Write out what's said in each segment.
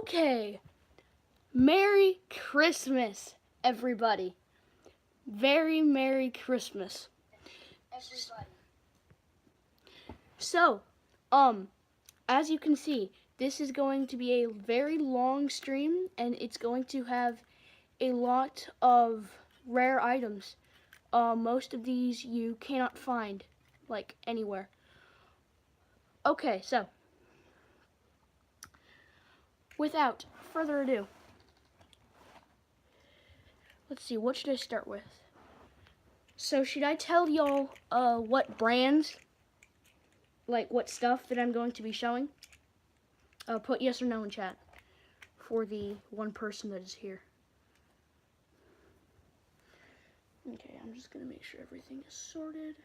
Okay, Merry Christmas, everybody. Very Merry Christmas. Everybody. So, as you can see, this is going to be a very long stream, and it's going to have a lot of rare items. Most of these you cannot find, like, anywhere. Okay, so, without further ado, let's see, what should I start with? So, should I tell y'all, what brands, like, what stuff that I'm going to be showing? Put yes or no in chat for the one person that is here. Okay, I'm just gonna make sure everything is sorted.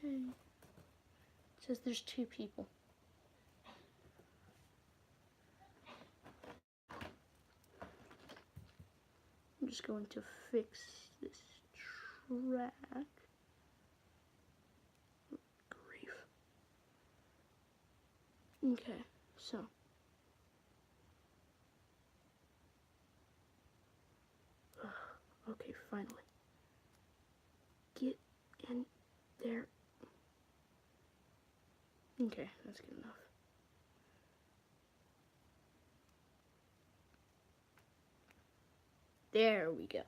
Okay. It says there's 2 people. I'm just going to fix this track. Grief. Okay, so. Okay, finally. Get in there. Okay, that's good enough. There we go.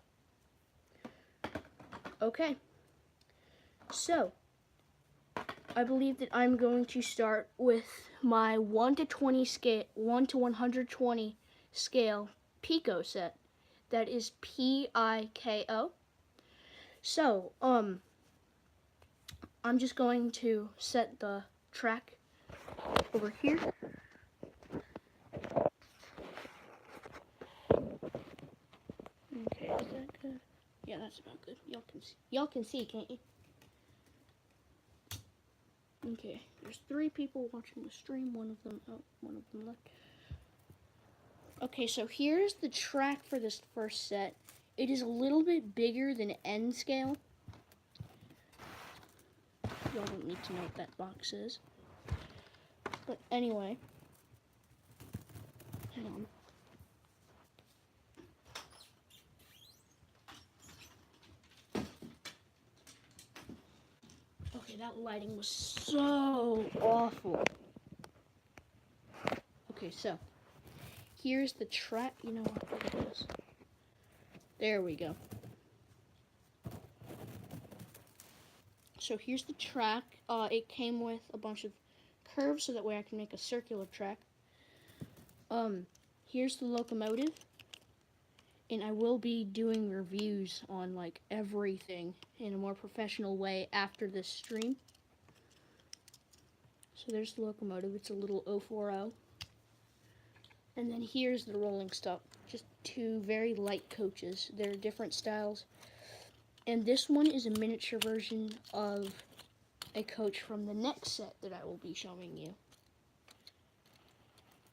Okay. So, I believe that I'm going to start with my 1 to 20 scale, 1 to 120 scale Pico set. That is Piko. So, I'm just going to set the track over here. Okay, is that good? Yeah, that's about good. Y'all can see, can't you? Okay, there's 3 people watching the stream. One of them left. Okay, so here's the track for this first set. It is a little bit bigger than N scale. Y'all don't need to know what that box is. But anyway, hang on. Okay, that lighting was so awful. Okay, so here's the track. You know what? Look at this. There we go. So here's the track. It came with a bunch of curves so that way I can make a circular track. Here's the locomotive. And I will be doing reviews on like everything in a more professional way after this stream. So there's the locomotive. It's a little 040. And then here's the rolling stock. Just 2 very light coaches. They're different styles. And this one is a miniature version of a coach from the next set that I will be showing you.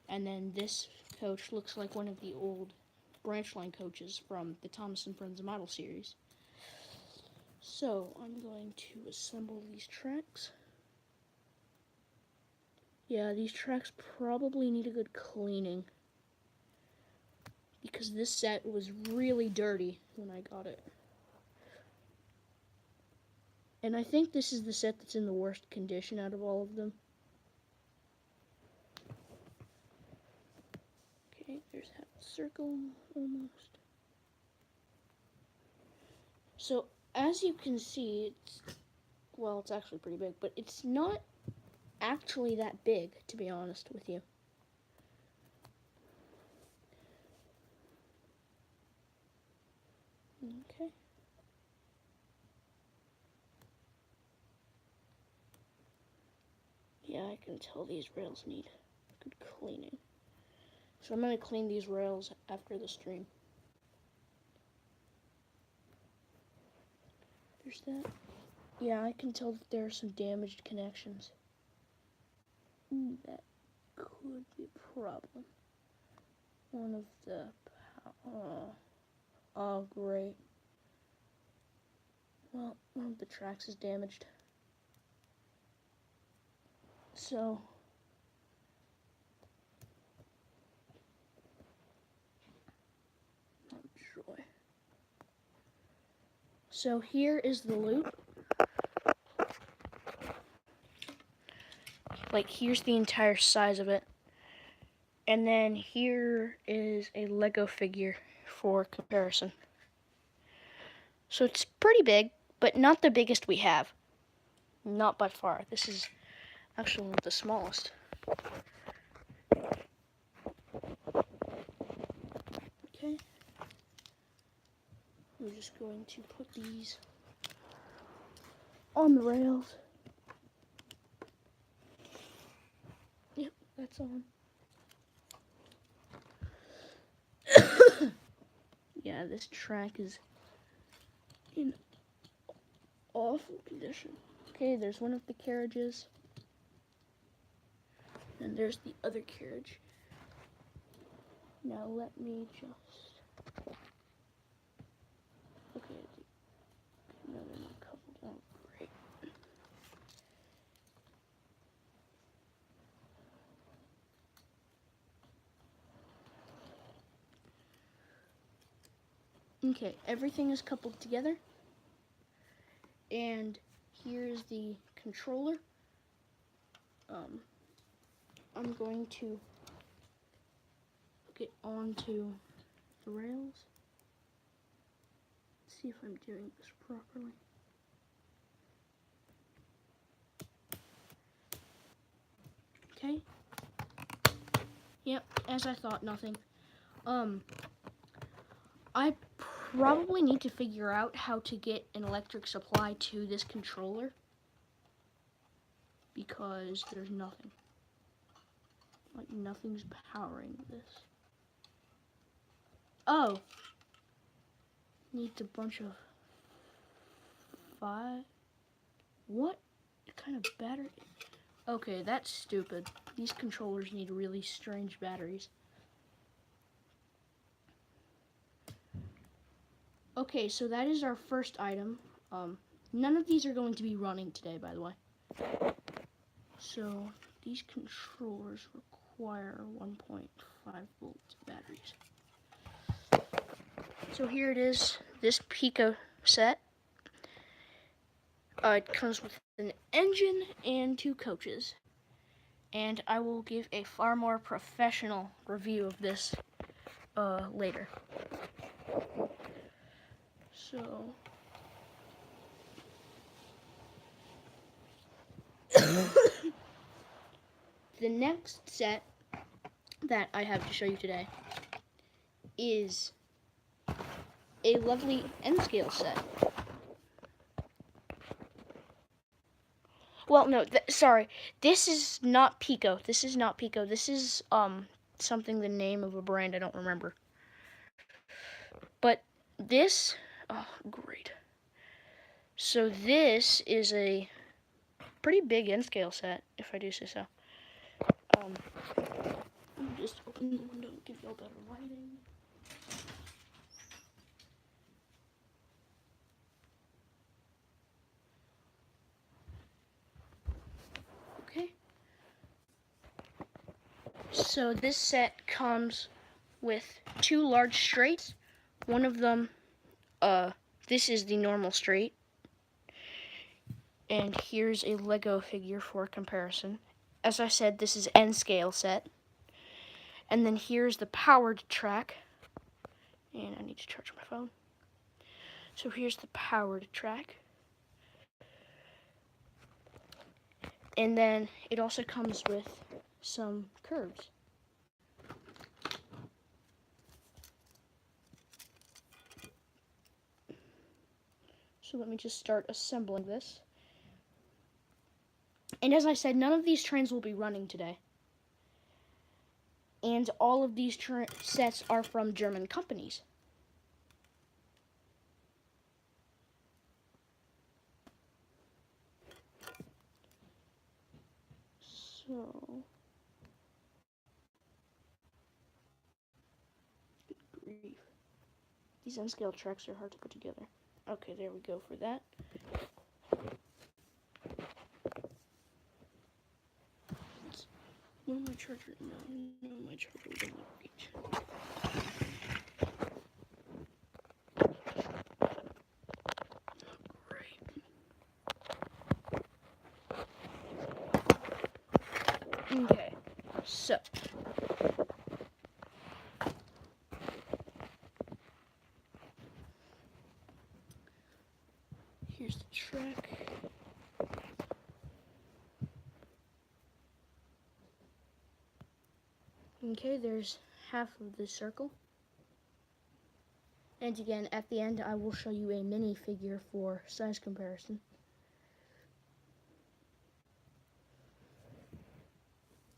And then this coach looks like one of the old branch line coaches from the Thomas & Friends model series. So I'm going to assemble these tracks. Yeah, these tracks probably need a good cleaning because this set was really dirty when I got it. And I think this is the set that's in the worst condition out of all of them. Okay, there's half a circle almost. So as you can see, it's actually pretty big, but it's not actually that big, to be honest with you. Okay. Yeah, I can tell these rails need good cleaning. So I'm going to clean these rails after the stream. There's that. Yeah, I can tell that there are some damaged connections. Ooh, that could be a problem. One of the... oh, great. Well, one of the tracks is damaged. So, So here is the loop. Like, here's the entire size of it. And then here is a Lego figure for comparison. So it's pretty big, but not the biggest we have. Not by far. This is actually one of the smallest. Okay. I'm just going to put these on the rails. Yep, that's on. Yeah, this track is in awful condition. Okay, there's one of the carriages. And there's the other carriage. Now let me just... Okay, no, they're not coupled. Oh, great. Okay, everything is coupled together. And here's the controller. I'm going to hook it onto the rails. Let's see if I'm doing this properly. Okay. Yep, as I thought, nothing. I probably need to figure out how to get an electric supply to this controller because there's nothing. Like, nothing's powering this. Oh! Needs a bunch of... What kind of battery? Okay, that's stupid. These controllers need really strange batteries. Okay, so that is our first item. None of these are going to be running today, by the way. So, these controllers require 1.5 volt batteries. So here it is, this Pico set. It comes with an engine and 2 coaches. And I will give a far more professional review of this later. So... the next set that I have to show you today is a lovely N-scale set. Well, no, sorry. This is not Pico. This is not Pico. This is something, the name of a brand I don't remember. But this, oh, great. So this is a pretty big N-scale set, if I do say so. Let me just open the window and give y'all better lighting. Okay. So this set comes with 2 large straights. One of them, this is the normal straight. And here's a Lego figure for comparison. As I said, this is N-scale set. And then here's the powered track. And I need to charge my phone. So here's the powered track. And then it also comes with some curves. So let me just start assembling this. And as I said, none of these trains will be running today. And all of these sets are from German companies. So, good grief. These N-scale tracks are hard to put together. Okay, there we go for that. No, my charger, no, my charger doesn't reach. Okay, so here's the track. Okay, there's half of the circle. And again, at the end, I will show you a minifigure for size comparison.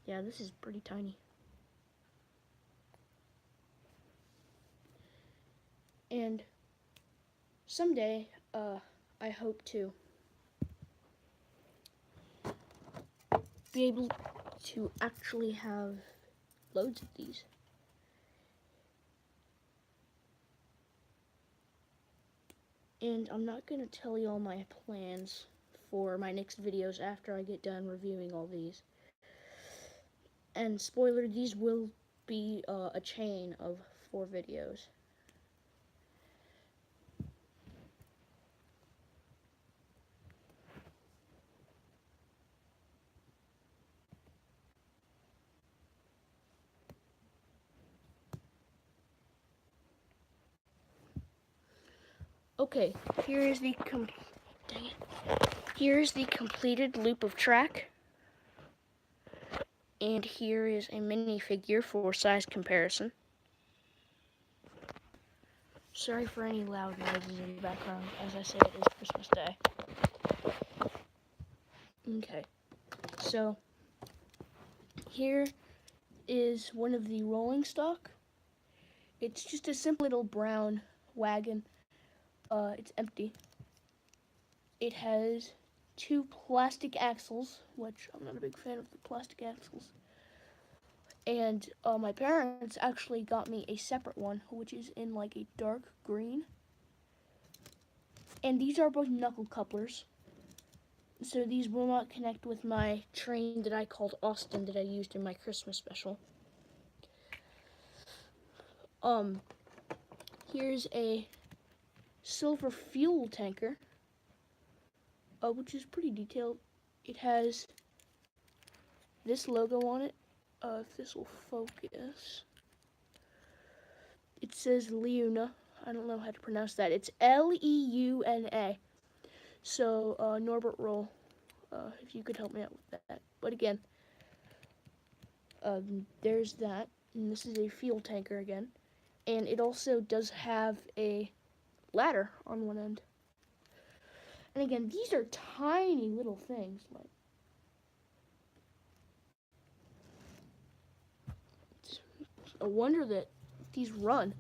Yeah, this is pretty tiny. And someday, I hope to be able to actually have loads of these. And I'm not going to tell you all my plans for my next videos after I get done reviewing all these. And spoiler, these will be a chain of 4 videos. Okay, here's the completed loop of track. And here is a minifigure for size comparison. Sorry for any loud noises in the background. As I say, it is Christmas Day. Okay, so here is one of the rolling stock. It's just a simple little brown wagon. It's empty. It has 2 plastic axles, which I'm not a big fan of the plastic axles. And my parents actually got me a separate one, which is in like a dark green. And these are both knuckle couplers. So these will not connect with my train that I called Austin that I used in my Christmas special. Here's a silver fuel tanker, which is pretty detailed. It has this logo on it. If this will focus, it says Leuna. I don't know how to pronounce that. It's Leuna. So, Norbert Roll, if you could help me out with that. But again, there's that. And this is a fuel tanker again. And it also does have a ladder on one end. And again, these are tiny little things. Like, it's a wonder that these run.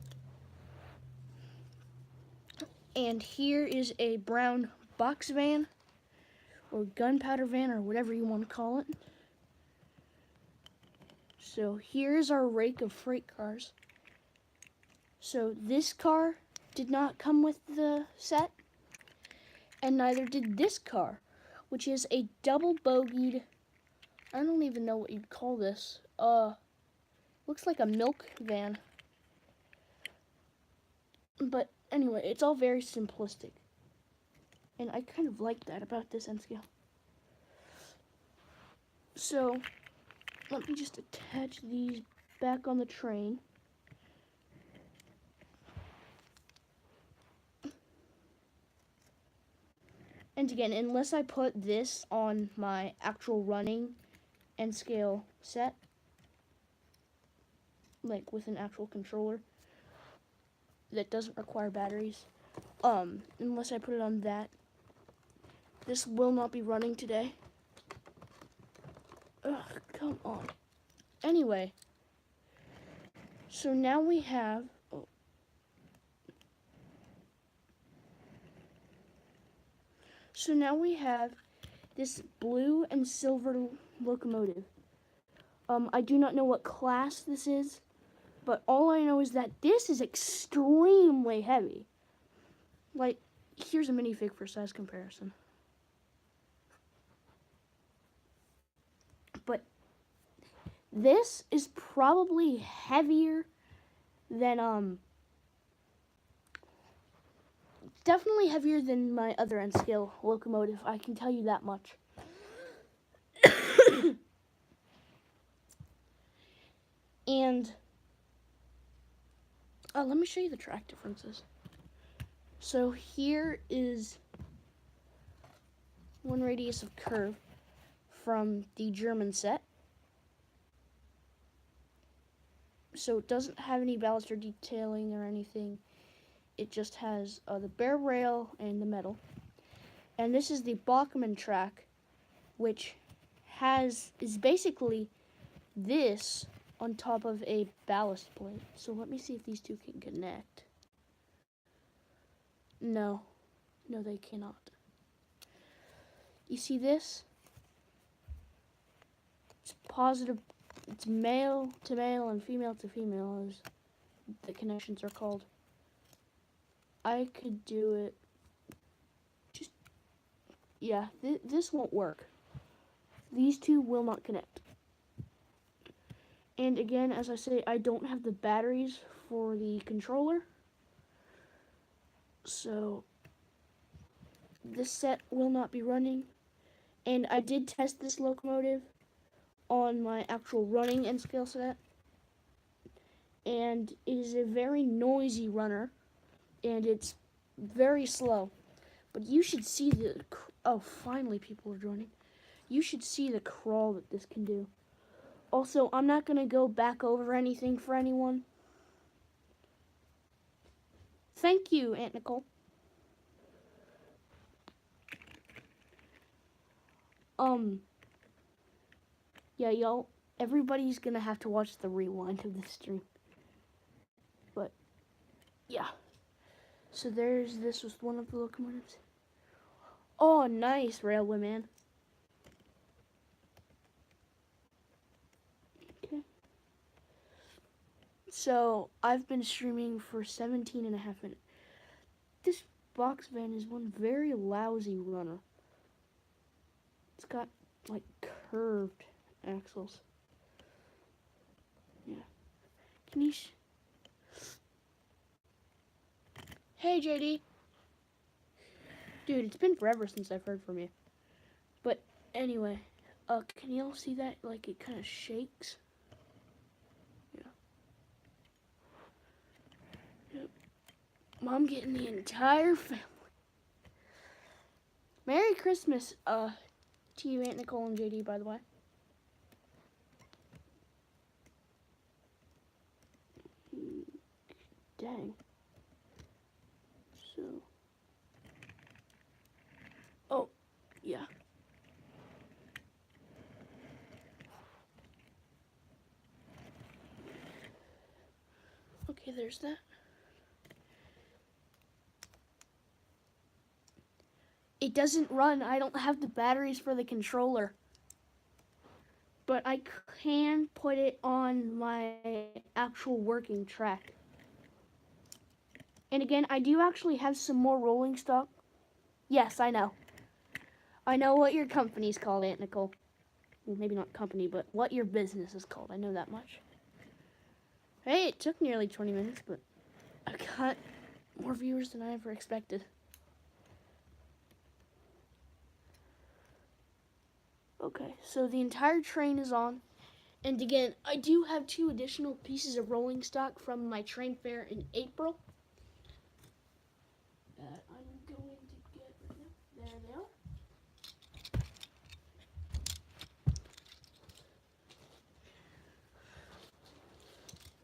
And here is a brown box van, or gunpowder van, or whatever you want to call it. So here's our rake of freight cars. So this car did not come with the set, and neither did this car, which is a double bogeyed, I don't even know what you'd call this. Looks like a milk van. But anyway, it's all very simplistic. And I kind of like that about this N scale. So, let me just attach these back on the train. And again, unless I put this on my actual running N scale set, like with an actual controller that doesn't require batteries, unless I put it on that, this will not be running today. Ugh, come on. Anyway, so now we have this blue and silver locomotive. I do not know what class this is, but all I know is that this is extremely heavy. Like, here's a minifig for size comparison. But this is probably heavier than, definitely heavier than my other N scale locomotive, I can tell you that much. And let me show you the track differences. So here is one radius of curve from the German set. So it doesn't have any ballast or detailing or anything. It just has the bare rail and the metal. And this is the Bachmann track, which is basically this on top of a ballast plate. So let me see if these two can connect. No, they cannot. You see this? It's positive. It's male to male and female to female, as the connections are called. I could do it. Yeah, this won't work. These two will not connect. And again, as I say, I don't have the batteries for the controller. So this set will not be running. And I did test this locomotive on my actual running and scale set. And it is a very noisy runner. And it's very slow. But you should see oh, finally people are joining. You should see the crawl that this can do. Also, I'm not going to go back over anything for anyone. Thank you, Aunt Nicole. Yeah, y'all, everybody's going to have to watch the rewind of this stream. But, yeah. So this was one of the locomotives. Oh, nice, Railway Man. Okay. So, I've been streaming for 17 and a half minutes. This box van is one very lousy runner. It's got, like, curved axles. Yeah. Can you... Hey, JD. Dude, it's been forever since I've heard from you. But anyway, can you all see that? Like, it kind of shakes. Yeah. Yep. Mom getting the entire family. Merry Christmas, to you, Aunt Nicole and JD, by the way. Dang. So. Oh, yeah. Okay, there's that. It doesn't run. I don't have the batteries for the controller. But I can put it on my actual working track. And again, I do actually have some more rolling stock. Yes, I know. I know what your company's called, Aunt Nicole. Well, maybe not company, but what your business is called. I know that much. Hey, it took nearly 20 minutes, but I got more viewers than I ever expected. Okay, so the entire train is on. And again, I do have 2 additional pieces of rolling stock from my train fair in April that I'm going to get right now. There they are.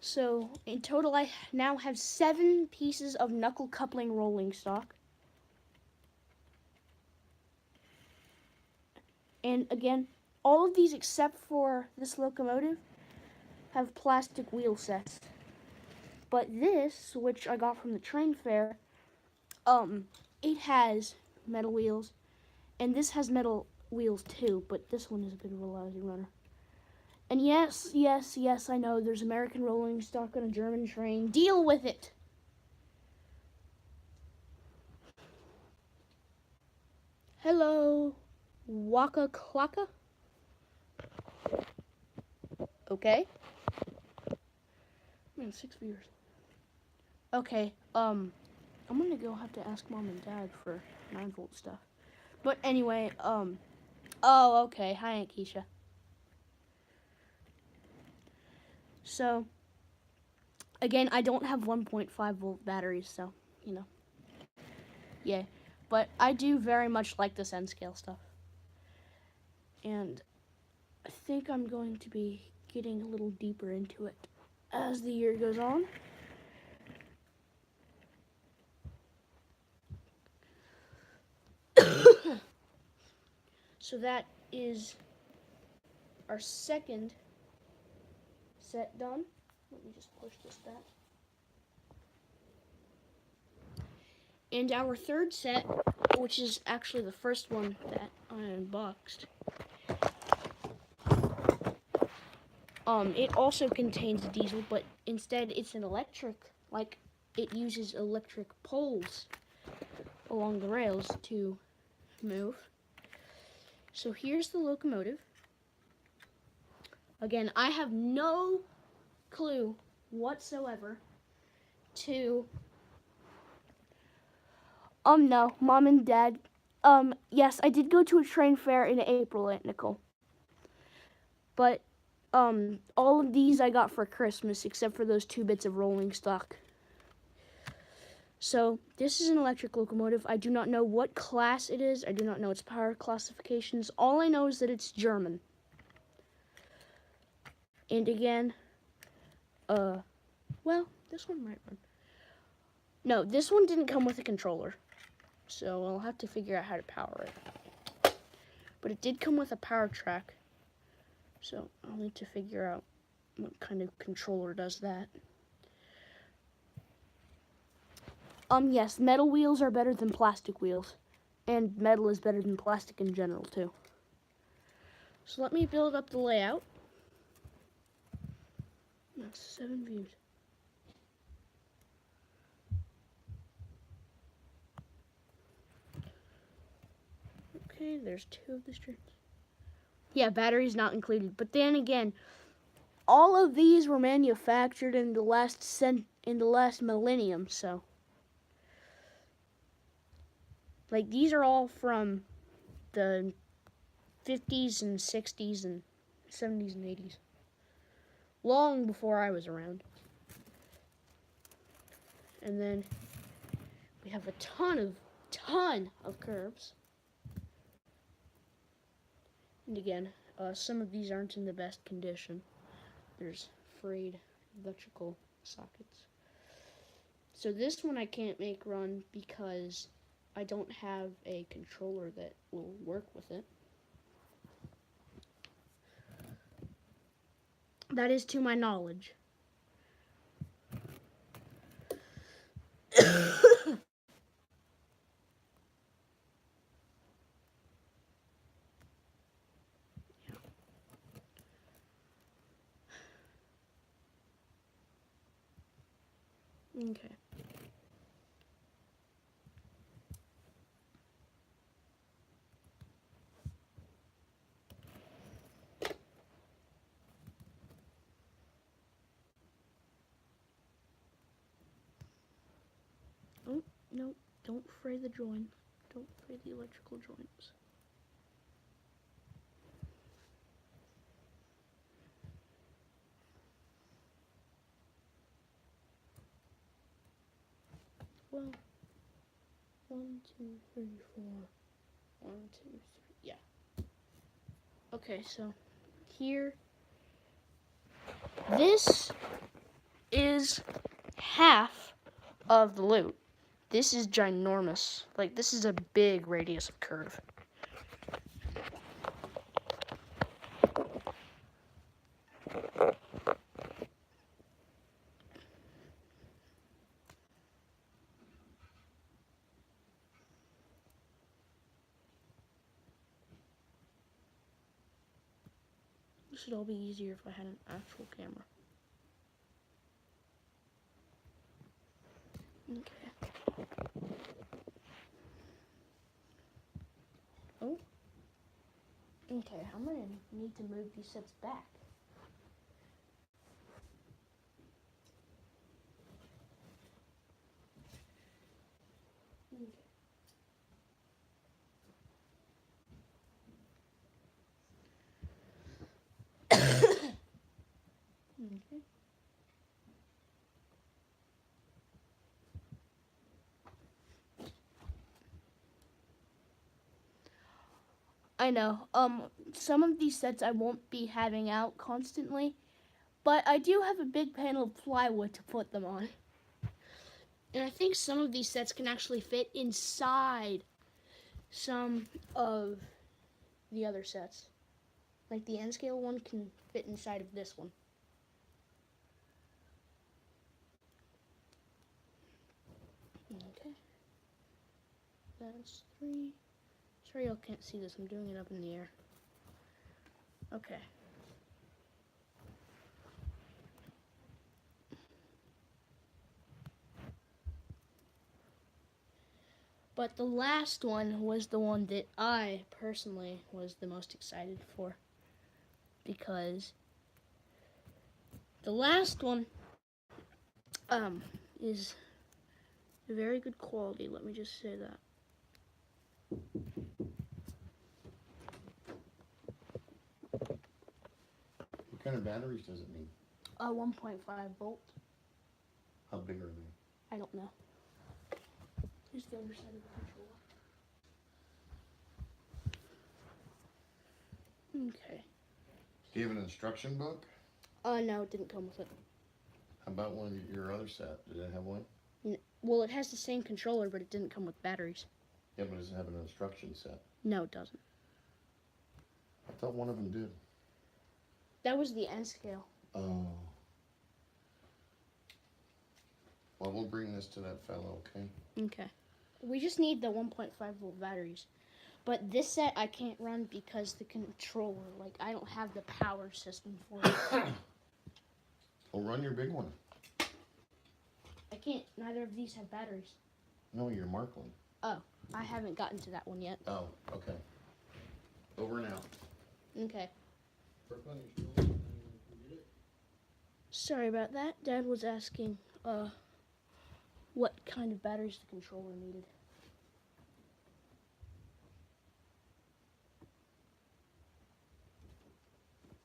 So in total, I now have 7 pieces of knuckle coupling rolling stock. And again, all of these except for this locomotive have plastic wheel sets. But this, which I got from the train fair, it has metal wheels. And this has metal wheels too, but this one is a bit of a lousy runner. And yes, I know there's American rolling stock on a German train. Deal with it! Hello, Waka Klaka? Okay. Man, 6 viewers. Okay, I'm gonna go have to ask Mom and Dad for 9-volt stuff. But anyway, oh, okay. Hi, Aunt Keisha. So, again, I don't have 1.5 volt batteries, so, you know, yeah. But I do very much like this N scale stuff. And I think I'm going to be getting a little deeper into it as the year goes on. So that is our second set done. Let me just push this back. And our third set, which is actually the first one that I unboxed, it also contains a diesel, but instead it's an electric, like it uses electric poles along the rails to move. So here's the locomotive. Again, I have no clue whatsoever to no, Mom and Dad. Yes, I did go to a train fair in April, Aunt Nicole. But all of these I got for Christmas except for those 2 bits of rolling stock. So, this is an electric locomotive. I do not know what class it is. I do not know its power classifications. All I know is that it's German. And again, well, this one might run. No, this one didn't come with a controller. So, I'll have to figure out how to power it. But it did come with a power track. So, I'll need to figure out what kind of controller does that. Yes, metal wheels are better than plastic wheels. And metal is better than plastic in general, too. So let me build up the layout. That's 7 views. Okay, there's 2 of the strings. Yeah, batteries not included. But then again, all of these were manufactured in the last millennium, so like these are all from the 50s and 60s and 70s and 80s. Long before I was around. And then we have a ton of curves. And again, some of these aren't in the best condition. There's frayed electrical sockets. So this one I can't make run because I don't have a controller that will work with it. That is to my knowledge. Okay. Oh, no, don't fray the join. Don't fray the electrical joints. Well, 1, 2, 3, 4. 1, 2, 3. Yeah. Okay, so here, this is half of the loop. This is ginormous. Like, this is a big radius of curve. This would all be easier if I had an actual camera. Okay. Oh. Okay, I'm gonna need to move these sets back. Okay. Okay. I know. Some of these sets I won't be having out constantly, but I do have a big panel of plywood to put them on. And I think some of these sets can actually fit inside some of the other sets. Like the N scale one can fit inside of this one. Okay. That's 3. Sorry y'all can't see this. I'm doing it up in the air. Okay. But the last one was the one that I personally was the most excited for, because the last one is very good quality. Let me just say that. What kind of batteries does it need? 1.5 volt. How big are they? I don't know. Here's the other side of the controller. Okay. Do you have an instruction book? No, it didn't come with it. How about one of your other set? Did it have one? Well, it has the same controller, but it didn't come with batteries. Yeah, but does it have an instruction set? No, it doesn't. I thought one of them did. That was the N scale. Oh. Well, we'll bring this to that fellow, okay? Okay. We just need the 1.5 volt batteries. But this set I can't run because the controller, like, I don't have the power system for it. Well, run your big one. I can't. Neither of these have batteries. No, your Mark one. Oh, I haven't gotten to that one yet. Oh, okay. Over and out. Okay. Sorry about that. Dad was asking what kind of batteries the controller needed.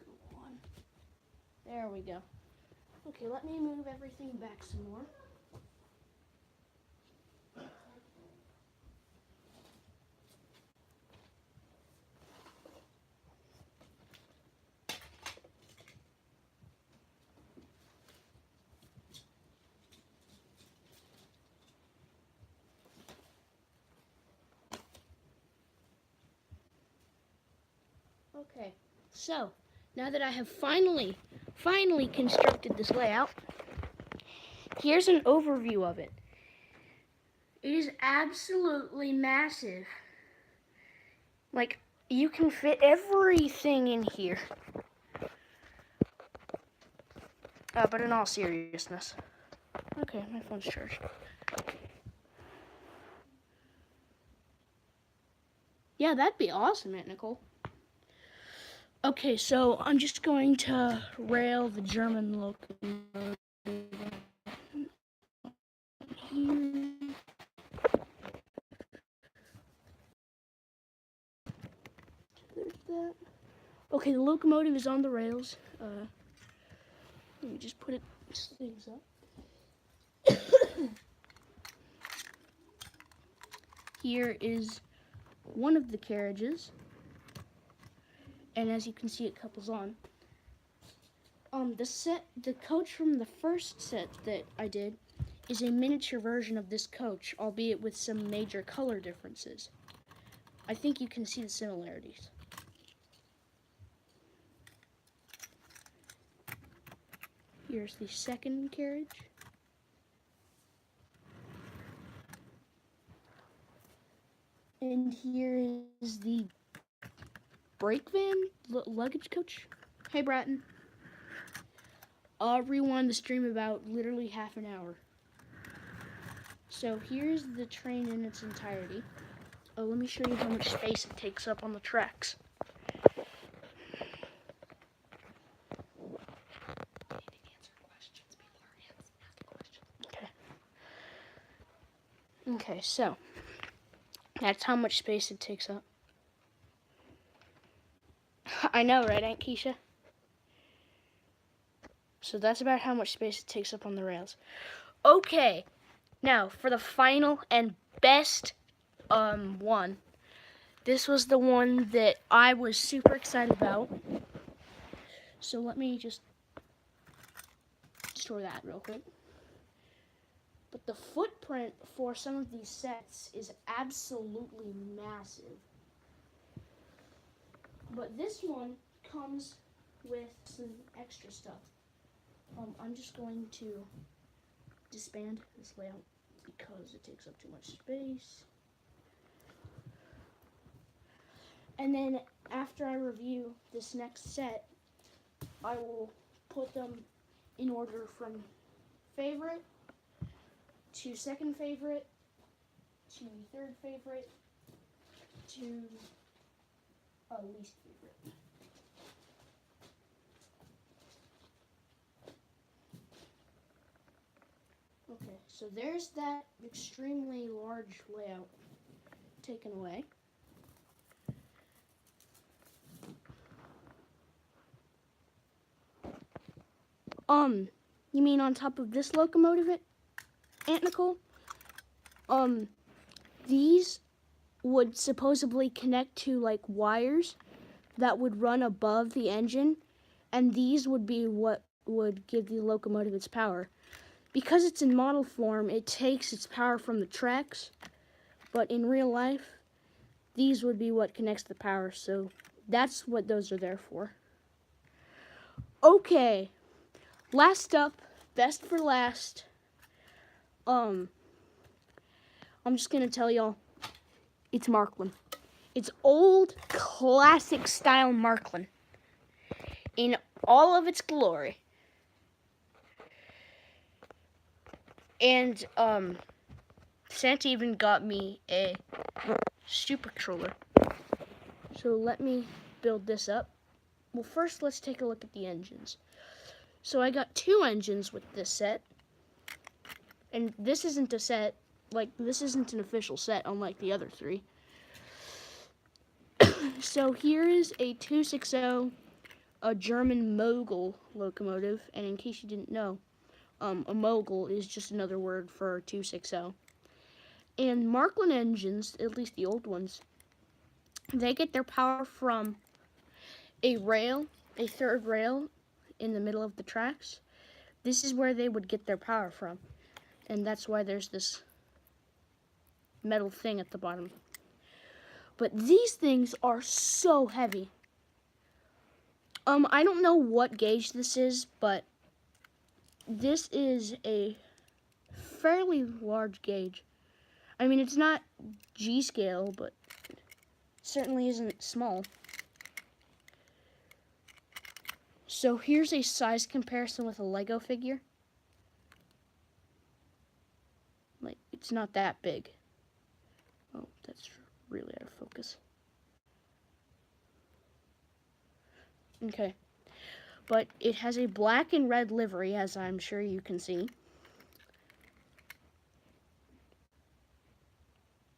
Go on. There we go. Okay, let me move everything back some more. Okay, so now that I have finally constructed this layout, here's an overview of it. It is absolutely massive. Like, you can fit everything in here. But in all seriousness. Okay, my phone's charged. Yeah, that'd be awesome, Aunt Nicole. Okay, so I'm just going to rail the German locomotive here. There's that. Okay, the locomotive is on the rails. Let me just put things up. Here is one of the carriages. And as you can see, it couples on. The coach from the first set that I did is a miniature version of this coach, albeit with some major color differences. I think you can see the similarities. Here's the second carriage. And here is the brake van, luggage coach. Hey, Bratton. I'll rewind the stream about literally half an hour. So here's the train in its entirety. Oh, let me show you how much space it takes up on the tracks. Okay, so that's how much space it takes up. I know, right, Aunt Keisha? So that's about how much space it takes up on the rails. Okay, now for the final and best one. This was the one that I was super excited about. So let me just store that real quick. But the footprint for some of these sets is absolutely massive. But this one comes with some extra stuff. I'm just going to disband this layout because it takes up too much space. And then after I review this next set, I will put them in order from favorite to second favorite to third favorite to least favorite. Okay, so there's that extremely large layout taken away. You mean on top of this locomotive, Aunt Nicole? These would supposedly connect to like wires that would run above the engine, and these would be what would give the locomotive its power. Because it's in model form, it takes its power from the tracks, but in real life, these would be what connects the power, so that's what those are there for. Okay, last up, best for last. I'm just gonna tell y'all, it's Marklin. It's old, classic style Marklin in all of its glory. And Santa even got me a super controller. So let me build this up. Well, first let's take a look at the engines. So I got 2 engines with this set. And this isn't a set, like this isn't an official set unlike the other 3. So here is a 260, a German Mogul locomotive, and in case you didn't know, a Mogul is just another word for 260. And Marklin engines, at least the old ones, they get their power from a rail, a third rail in the middle of the tracks. This is where they would get their power from. And that's why there's this metal thing at the bottom. But these things are so heavy. I don't know what gauge this is, but this is a fairly large gauge. I mean, it's not G scale, but it certainly isn't small. So here's a size comparison with a Lego figure. Like, it's not that big. Oh, that's really out of focus. Okay. But it has a black and red livery, as I'm sure you can see.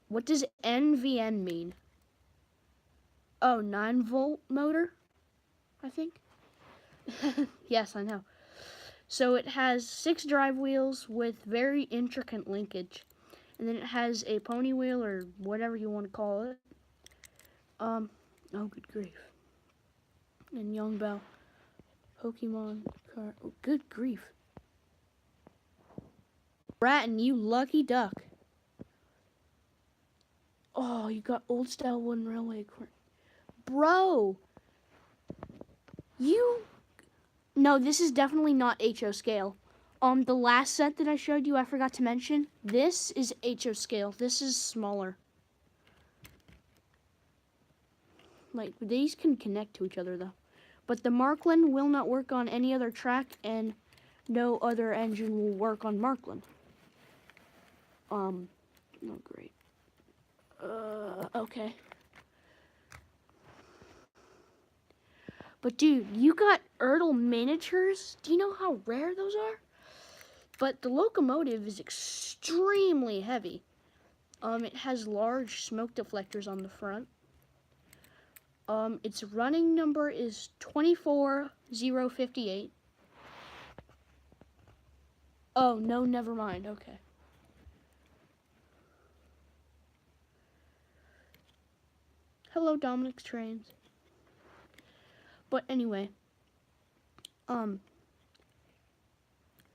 What does NVN mean? Oh, 9-volt motor, I think. Yes, I know. So it has 6 drive wheels with very intricate linkage. And then it has a pony wheel, or whatever you want to call it. Oh, good grief. And Young Bell. Pokemon card. Oh, good grief. Ratton, you lucky duck. Oh, you got old style wooden railway. Bro! No, this is definitely not HO scale. The last set that I showed you, I forgot to mention, this is HO scale. This is smaller. Like, these can connect to each other, though. But the Marklin will not work on any other track, and no other engine will work on Marklin. Oh, great. Okay. But dude, you got Ertl miniatures? Do you know how rare those are? But the locomotive is extremely heavy. It has large smoke deflectors on the front. Its running number is 24058. Oh, no, never mind. Okay. Hello, Dominic's Trains. But anyway,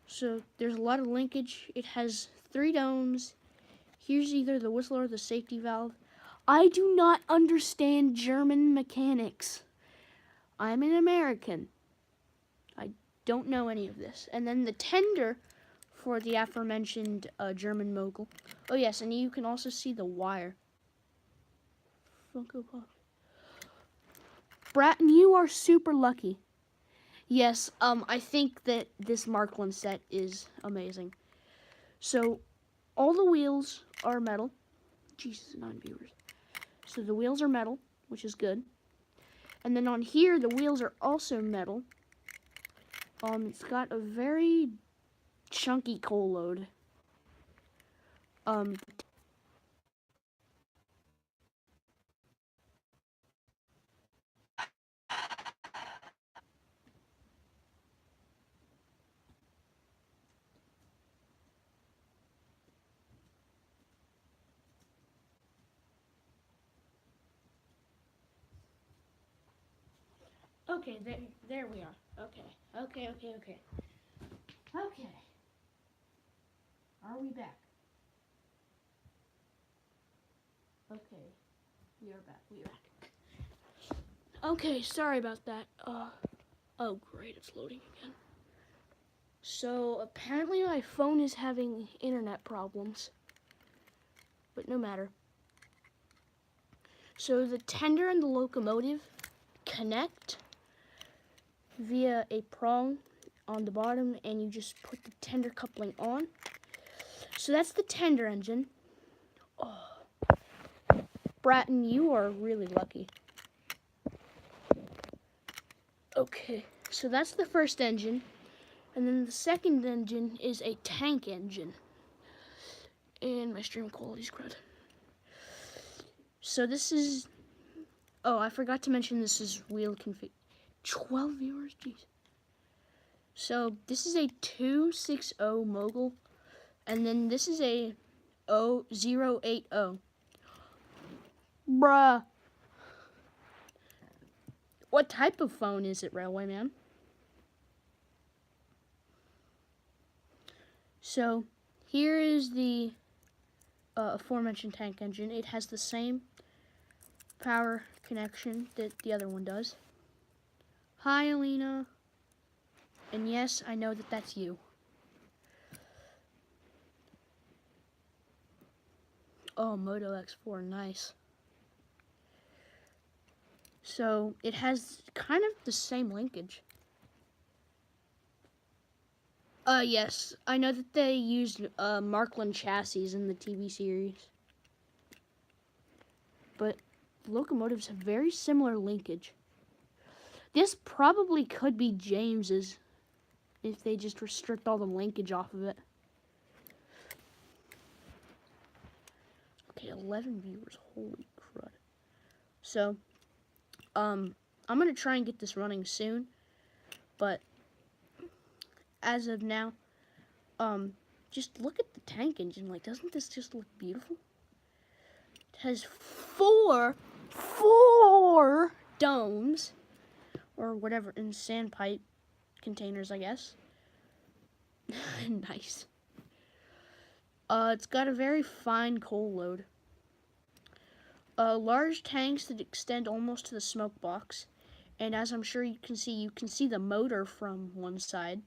so there's a lot of linkage. It has 3 domes. Here's either the whistle or the safety valve. I do not understand German mechanics. I'm an American. I don't know any of this. And then the tender for the aforementioned German mogul. Oh yes, and you can also see the wire. Funko Pop. Bratton, you are super lucky. Yes, I think that this Marklin set is amazing. So, all the wheels are metal. Jesus, 9 viewers. So the wheels are metal, which is good. And then on here, the wheels are also metal. It's got a very chunky coal load. Okay, there we are. Okay. Okay. Are we back? Okay, we are back. Okay, sorry about that. Oh great, it's loading again. So apparently my phone is having internet problems, but no matter. So the tender and the locomotive connect via a prong on the bottom, and you just put the tender coupling on. So that's the tender engine. Oh, Bratton, you are really lucky. Okay, so that's the first engine, and then the second engine is a tank engine. And my stream quality's crud. So this is, oh, I forgot to mention this is wheel config. 12 viewers, jeez. So this is a 260 mogul, and then this is a 080. Bruh. What type of phone is it, Railway Man? So here is the aforementioned tank engine. It has the same power connection that the other one does. Hi, Alina. And yes, I know that that's you. Oh, Moto X4, nice. So it has kind of the same linkage. Yes, I know that they used Marklin chassis in the TV series. But locomotives have very similar linkage. This probably could be James's if they just restrict all the linkage off of it. Okay, 11 viewers, holy crud. So, I'm gonna try and get this running soon, but as of now, just look at the tank engine. Like, doesn't this just look beautiful? It has four domes, or whatever, in sandpipe containers, I guess. Nice. It's got a very fine coal load. Large tanks that extend almost to the smoke box, and as I'm sure you can see the motor from one side.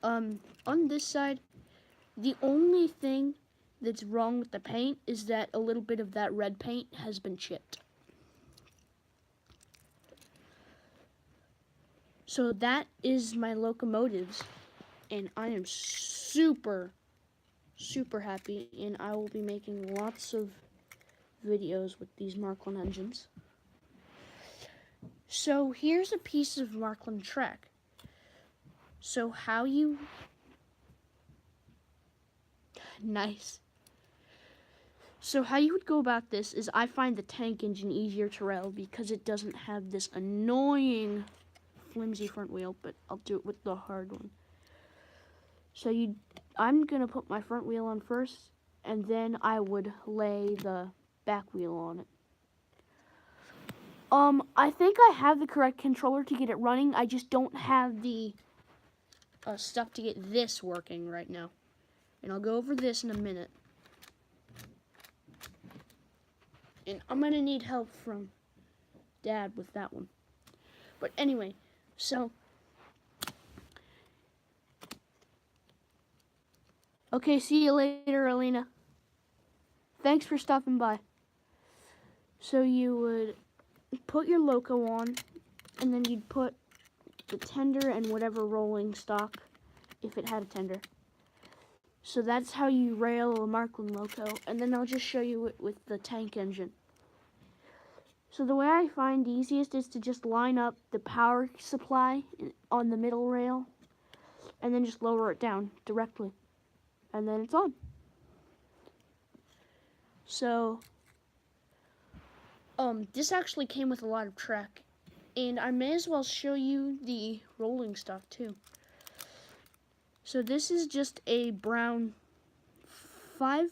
On this side, the only thing that's wrong with the paint is that a little bit of that red paint has been chipped. So that is my locomotives, and I am super happy, and I will be making lots of videos with these Marklin engines. So here's a piece of Marklin track. So how you... Nice. So how you would go about this is I find the tank engine easier to rail because it doesn't have this annoying flimsy front wheel, but I'll do it with the hard one. So I'm going to put my front wheel on first, and then I would lay the back wheel on it. I think I have the correct controller to get it running. I just don't have the stuff to get this working right now. And I'll go over this in a minute. And I'm gonna need help from Dad with that one. But anyway, so okay, see you later, Alina. Thanks for stopping by. So you would put your loco on, and then you'd put the tender and whatever rolling stock, if it had a tender. So that's how you rail a Markland loco, and then I'll just show you it with the tank engine. So the way I find easiest is to just line up the power supply on the middle rail, and then just lower it down directly, and then it's on. So this actually came with a lot of track, and I may as well show you the rolling stock too. So this is just a brown five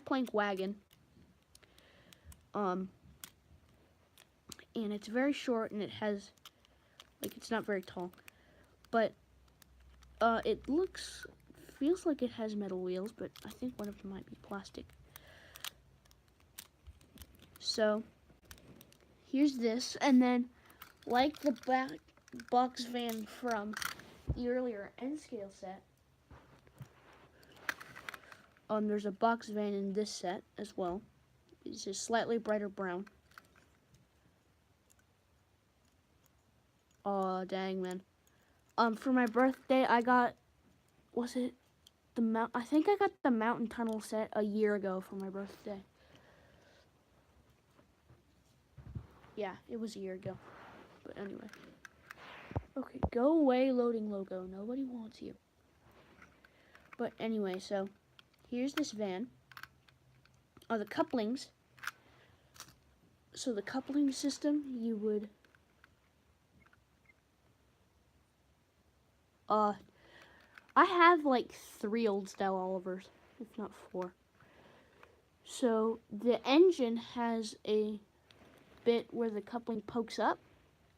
plank wagon. And it's very short, and it has, like, it's not very tall, but it feels like it has metal wheels, but I think one of them might be plastic. So here's this, and then like the box van from the earlier N-scale set, there's a box van in this set as well. It's just slightly brighter brown. Oh dang, man. For my birthday I got, was it the I think I got the mountain tunnel set a year ago for my birthday. Yeah, it was a year ago. But anyway. Okay, go away, loading logo. Nobody wants you. But anyway, so here's this van. The couplings. So the coupling system, you would I have like 3 old style Olivers, if not 4. So the engine has a bit where the coupling pokes up,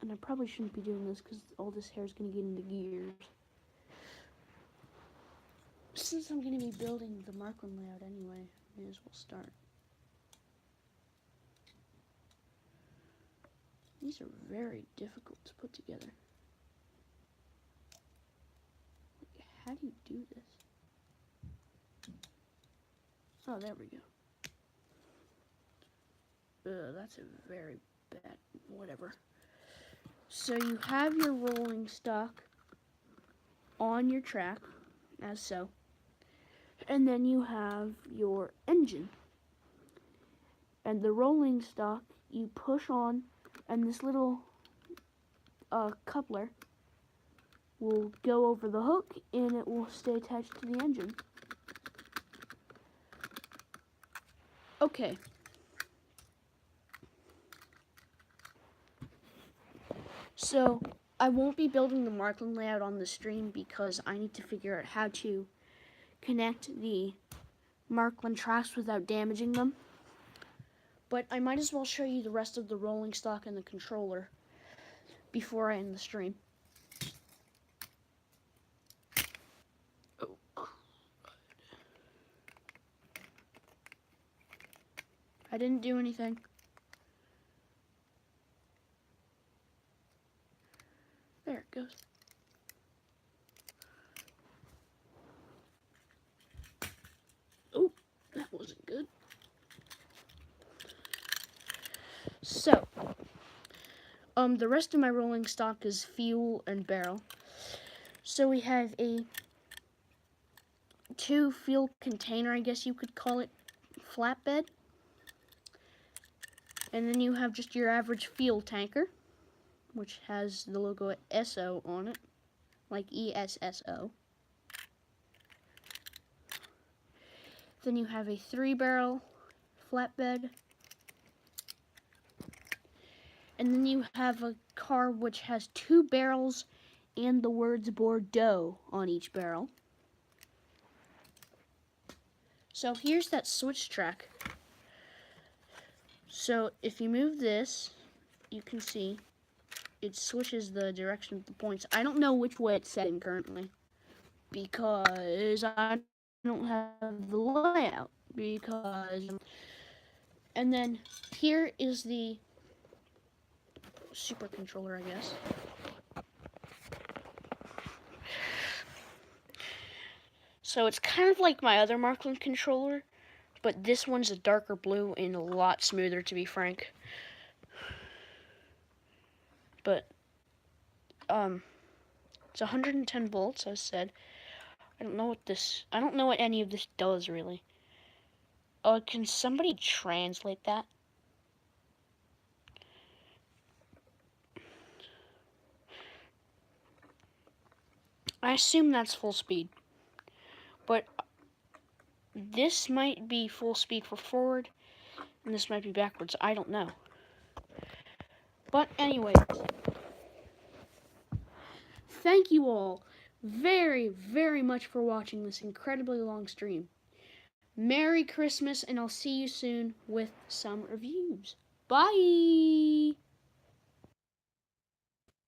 and I probably shouldn't be doing this because all this hair is going to get into gears. Since I'm going to be building the Markland layout anyway, may as well start. These are very difficult to put together. How do you do this? Oh, there we go. That's a very bad, whatever. So you have your rolling stock on your track, as so. And then you have your engine. And the rolling stock you push on, and this little coupler will go over the hook, and it will stay attached to the engine. Okay. So I won't be building the Markland layout on the stream because I need to figure out how to connect the Markland tracks without damaging them. But I might as well show you the rest of the rolling stock and the controller before I end the stream. Oh. I didn't do anything. There it goes. Oh, that wasn't good. So, the rest of my rolling stock is fuel and barrel. So we have a 2 fuel container, I guess you could call it, flatbed. And then you have just your average fuel tanker, which has the logo SO on it, like ESSO. Then you have a 3-barrel flatbed. And then you have a car which has 2 barrels and the words Bordeaux on each barrel. So here's that switch track. So if you move this, you can see it switches the direction of the points. I don't know which way it's set in currently because I don't have the layout. And then here is the super controller, I guess. So it's kind of like my other Markland controller, but this one's a darker blue and a lot smoother, to be frank. But it's 110 volts, as said. I don't know what any of this does really. Can somebody translate that? I assume that's full speed, but this might be full speed for forward, and this might be backwards. I don't know. But anyway, thank you all very, very much for watching this incredibly long stream. Merry Christmas, and I'll see you soon with some reviews. Bye!